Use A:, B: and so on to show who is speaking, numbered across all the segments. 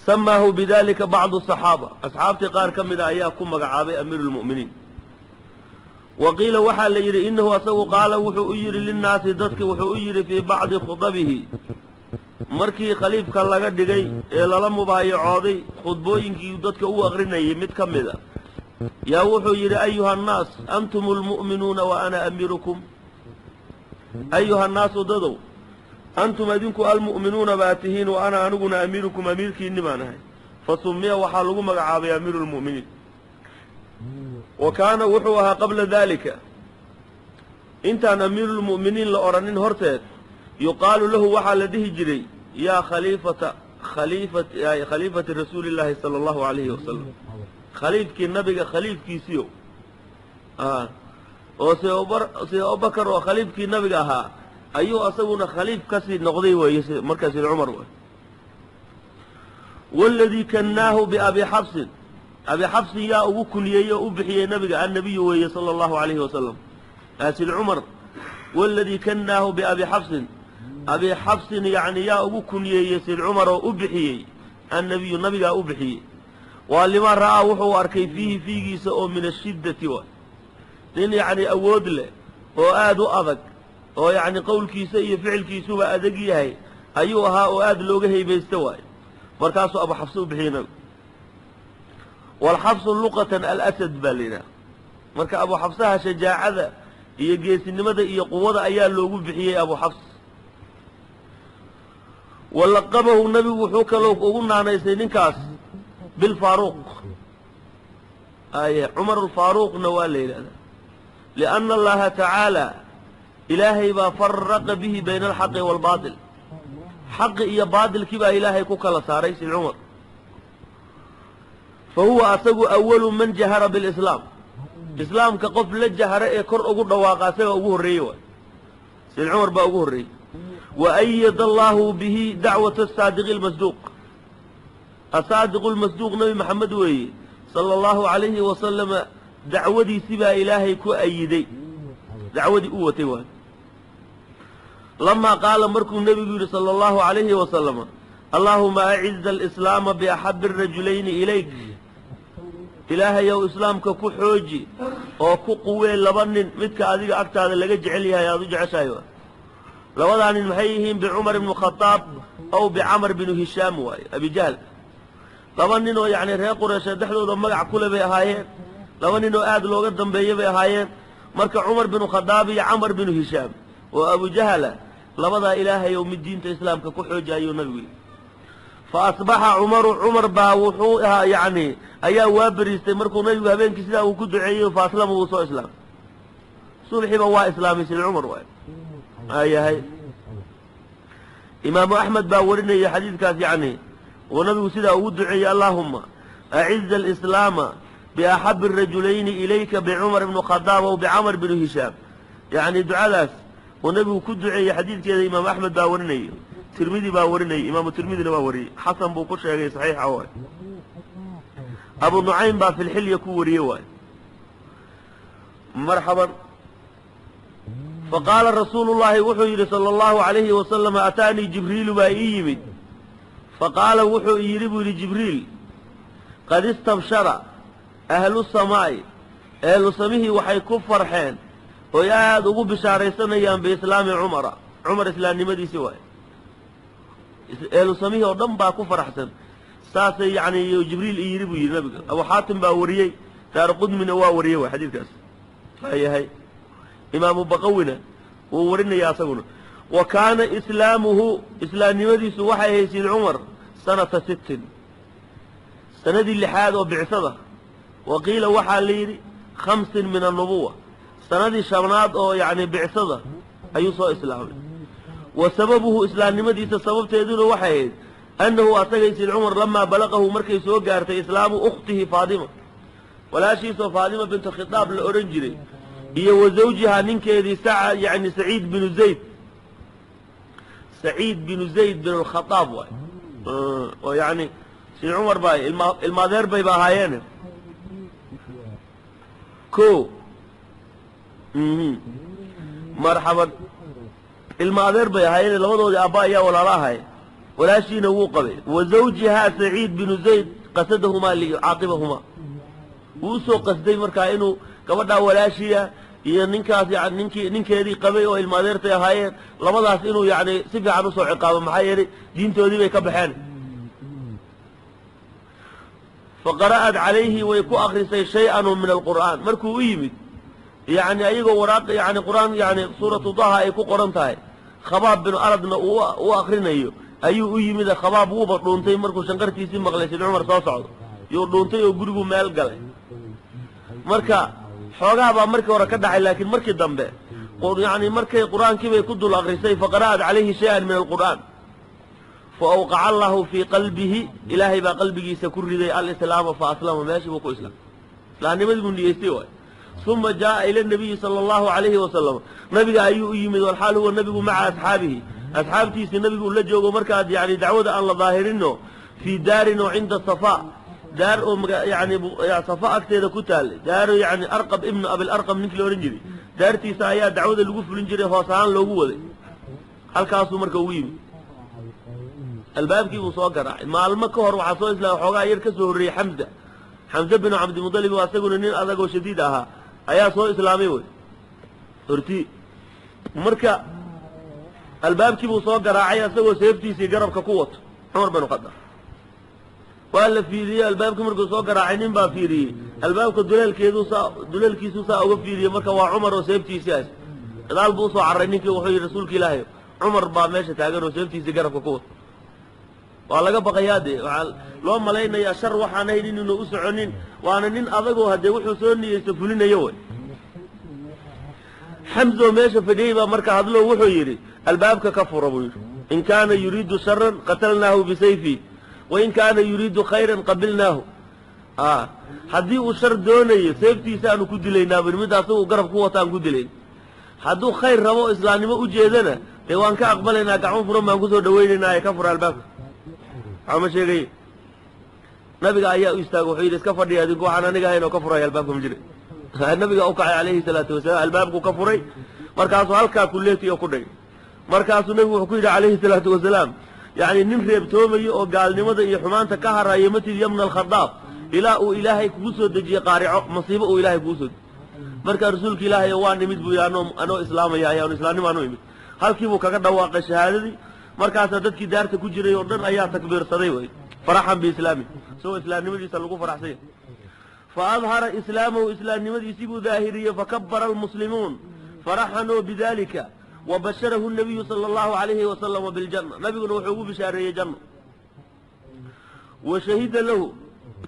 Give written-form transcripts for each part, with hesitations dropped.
A: سماه بذلك بعض الصحابة أصحابتي قار كمدا أياكم مقعابي أمير المؤمنين وقيل وحال يري إنه أسوه قال وحو يري للناس دسك وحو يري في بعض خطبه markii khaliifka laga dhigay ee lala mubaayacooday khudbooyinkii dadka uu aqrinayay mid ka mid ah yaa wuxuu yidhi ayuha annaas antumul mu'minuuna wa ana amiirukum ayuha annaasu dadow antum adinku almu'minuuna baa tihiin wa ana aniguna amiirukum amiirkiinni baan ahay fasumiya waxaa lagu magacaabay amiiru lmu'miniin wa kaana wuxuu ahaa qabla daalika intaan amiiru lmu'miniin la odhanin horteed yuqaalu lahu waxaa la dhihi jiray yaa khaliifati rasuuli illaahi sala allahu calayhi wasalam khaliifkii nabiga khaliifkiisiyo oo sida abubakar oo khaliifkii nabiga ahaa ayuu asaguna khaliif kasii noqday weeye markaa sida cumar wey waaladii kannaahu biabi xabsin abi xabsin yaa ugu kuniyey oo u bixiyey nabiga annabiyu weeye sala allahu calayhi wasalam sida cumar waaladii kannaahu biabi xabsin abi xabsin yacni yaa ugu kunyeeyey sid cumar oo u bixiyey annabiyu nabigaa u bixiyey waa limaa ra'aa wuxuu arkay fiihi fiigiisa oo min ashiddati wa nin yacni awood leh oo aad u adag oo yacni qowlkiisa iyo ficilkiisuba adag yahay ayuu ahaa oo aad looga haybaysta waayo markaasuu abu xabsi u bixiyey nabigu waalxabsu luqatan alasad baa la yidhaha marka abu xabsaha shajaacada iyo geesinimada iyo quwada ayaa loogu bixiyey abu xabs walaqabahu nabigu wuxuu kaloo ugu naanaysay ninkaas bilfaaruuq cumar alfaaruuqna waa la yidhahdaa lianna allaha tacaala ilaahay baa faraqa bihi bayna alxaqi waalbaatil xaqi iyo baatilkii baa ilaahay ku kala saaray sid cumar fa huwa asagu awalu man jahara bilislaam islaamka qof la jahara ee kor ugu dhawaaqa asaga ugu horreeyey waay sid cumar baa ugu horreeyey وأيد الله به دعوة الصادق المصدوق الصادق المصدوق نبي محمد وي صلى الله عليه وسلم دعودي سبا إلهي كو أيدي دعودي قوتي وان لما قال مركم النبي صلى الله عليه وسلم اللهم أعز الإسلام بأحب الرجلين إليك إلهي يا إسلامك كو حوجي وكو قوي لبنن متك أذيك أكتر هذا اللي جعليها يا ذو جعشايوه لوضع المحيهم بعمر بن الخطاب أو بعمر بن هشام واي أبي جهل لوضع إنه يعني رأي قريش دحلو ذا مقع كله بيهايين لوضع إنه آد لو قدم بيهايين مركع عمر بن الخطاب يا عمر بن هشام وأبو جهل لوضع إله يوم الدين الإسلام ككحوج أيو نبي فأصبح عمر باوحوها يعني أيا وابريست مركو نبي بين كسلا وكد عيه فأسلموا وصو إسلام صلحي بوا إسلامي سيد عمر واي هاي إمام أحمد باورنا يا حديث كاس يعني ونبي سيدا ودعي اللهم أعز الإسلام بأحب الرجلين إليك بعمر بن الخطاب وبعمر بن هشام يعني دعاء ذاس ونبي كدعي حديث كذا إمام أحمد باورنا ترمذي باورنا إمام الترمذي باوري حسن بوكوش يا صحيح عوال أبو نعيم با في الحل يكوري مرحبا فقال رسول الله وحي صلى الله عليه وسلم أتاني جبريل بأيمد فقال وحي يربو لجبريل قد استبشر أهل السماء أهل السماء وحي كفر حين وياد أبو بشاري سنة بإسلام عمر إسلام نمدي سواي أهل السماء ودم با كفر حسن ساسي يعني جبريل يربو يربو أبو حاتم باوريي دار قدم نواوريي حديث كاس هاي إمام بقونا وورنا يا سقنا وكان إسلامه إسلام نمدي سوحي سيد عمر سنة 6 سنة اللي حاد وبعثده وقيل وحى ليري 5 من النبوة سنة شمناد أو يعني بعثده أيوصى إسلامه وسببه إسلام نمدي سبب تيدون وحي أنه أتقي سيد عمر لما بلغه مركز وقارت إسلام أخته فاطمة ولا شيء سوى فاطمة بنت الخطاب الأورنجري هي وزوجها ننكيدي يعني سعيد بن زيد بن الخطاب ويعني سيد عمر باي المادير باي باهايين كو مرحبا المادير باي هايين لوضو دي أبايا ولا راهاي walaashiina wuu qabay wa zawjihaa saciid binu zayd qasadahumaa liyucaaqibahumaa wuu usoo qasday markaa inuu gabadhaa walaashiya iyo ninkaas yani ninkeedii qabay oo ilma adeertay ahaayeen labadaas inuu yani si fiican usoo ciqaabo maxaa yeelay diintoodii bay ka baxeen faqara'at calayhi way ku akrisay shay-an min alqur'aan markuu u yimid yani ayagoo waraaq yani qur-aan yani suuratu daha ay ku qoran tahay khabaab binu aradna u akrinayo ayuu u yimid khabaab wuuba dhuuntay markuu shanqartiisii maqlay sid cumar soo socdo yuu dhuuntay oo gurigu meel galay marka xoogaha baa markii hore ka dhacay laakiin markii dambe yani markay qur-aankii bay ku dul akrisay faqara'at calayhi shay-an min alqur'aan faawqaca allahu fii qalbihi ilaahay baa qalbigiisa ku riday alislaama faaslama meeshii buu ku islaamay islaamnimadii buu niyeystay waay uma jaa'a ila nabiyi sala allahu calayhi wasalam nabiga ayuu u yimid walxaal huwa nabigu maca asxaabihi asxaabtiisii nabigu la joogo markaad yani dacwada aan la daahirino fii daarin oo cinda safa daar oo yani safa agteeda ku taallay daaro yani arqab ibnu abilarqam ninkii la odhan jiray daartiisa ayaa dacwada lagu fulin jiray hoos ahaan loogu waday halkaasuu marka ugu yimid albaabkii buu soo garaacay maalmo ka hor waxaa soo islaamay xoogaa yar ka soo horreeyey xamza binu cabdimudalib oo asaguna nin adag oo shadiid ahaa ayaa soo islaamay wey hortii marka albaabkii buu soo garaacay asagoo seeftiisii garabka ku wato cumar binu khadaab waa la fiiriyey albaabkii markuu soo garaacay nin baa fiiriyey albaabka duleelkiisuu saa uga fiiriyey marka waa cumar oo seeftiisii as gadaal buu usoo carray ninkii wuxuu yidhi rasuulka ilaahay cumar baa meesha taagan oo seeftiisii garabka ku wato waa laga baqayaa dee waxaa loo malaynayaa shar waxaan ahayn inuuna u soconin waana nin adagoo haddee wuxuu soo niyeysto fulinayo wey xamzoo meesha fadhiyey baa marka hadloo wuxuu yidhi albaabka ka fura buu yidhi in kaana yuriidu sharan qatalnaahu bisayfi wain kaana yuriidu khayran qabilnaahu haddii uu shar doonayo seeftiisaanu ku dilaynaa bui mid asagu garab ku wataan ku dilayn hadduu khayr rabo o islaamnimo u jeedana dee waan ka aqbalaynaa gacmo furan baan kusoo dhawaynaynaa ee ka fura albaabka waxaa ma sheegay nabiga ayaa u istaago wuxuu yidhi iska fadhiya adinku waxaan aniga ahayn oo ka furaya albaabka ma jira nabiga u kacay calayhi salaatu wasalaam albaabku ka furay markaasuu halkaa kuleetiyo ku dhigay markaasuu nabigu wuxuu ku yidhi calayhi salaatu wasalaam yani nin reebtoomayo oo gaalnimada iyo xumaanta ka harayo matid yabna alkhadaab ilaa uu ilaahay kugu soo dejiye qaarico masiibo uu ilaahay kugu soo dejiye markaa rasuulka ilaahay waa nimid buu yidhi anoo islaamaya ayaanu islaamnimo anu imid halkii buu kaga dhawaaqay shahaadadii markaasaa dadkii daarta ku jiray oo dhan ayaa takbiirsaday wey faraxan biislaami isagoo islaamnimadiisa lagu faraxsanya faadhara islaamahu islaamnimadiisii buu daahiriyey fakabara almuslimuun faraxanoo bidalika wabasharahu nabiyu sala allahu calayhi wasalama biljana nabiguna wuxuu ugu bishaareeyey janno wa shahida lahu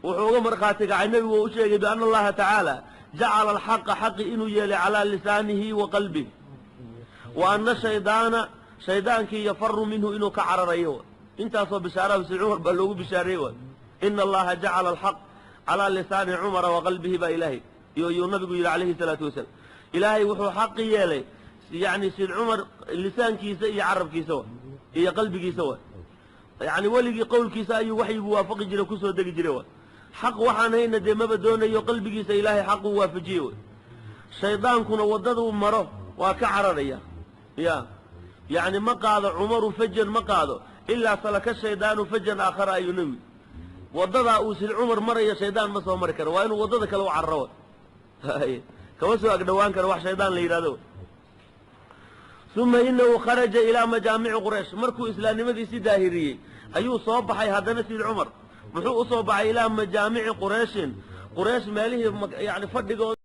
A: wuxuu uga markhaati kacay nebigu oo u sheegay biana allaha tacaala jacala alxaqa xaqi inuu yeelay calaa lisaanihi wa qalbih wa ana shaydaana shaydaankii yafaru minhu inuu ka cararayo intaasoo bishaaraha si cumar baa loogu bishaareeyey waay ina allaha jacala alxaq calaa lisaani cumara wa qalbihi baa ilaahay iyuu nabigu yidhi calayhi salaatu wasalaam ilaahay wuxuu xaqi yeelay yani sid cumar lisaankiisa iyo carabkiisa wa iyo qalbigiisa wa yani weligii qowlkiisa ayuu waxyigu waafaqi jiray kusoo degi jiray wa xaq waxaan hayna dee maba doonayo qalbigiisa ilaahay xaquu waafajiyey way shaydaankuna waddaduu maro waa ka cararaya ya yani ma qaado cumaru fajan ma qaado ilaa salaka shaydaanu fajan aakhara ayuu nebigu waddadaa uu sid cumar maraya shaydaan ma soo mari karo waa inuu waddada kale u cararo kama soo agdhowaan karo wax shaydaan la yidhahdo uma inahu kharaja ilaa majaamici quraysh markuu islaamnimadiisi daahiriyey ayuu soo baxay haddana sid cumar muxuu u soo baxay ilaa majaamici qurayshin quraysh meelihii yani fadhigooda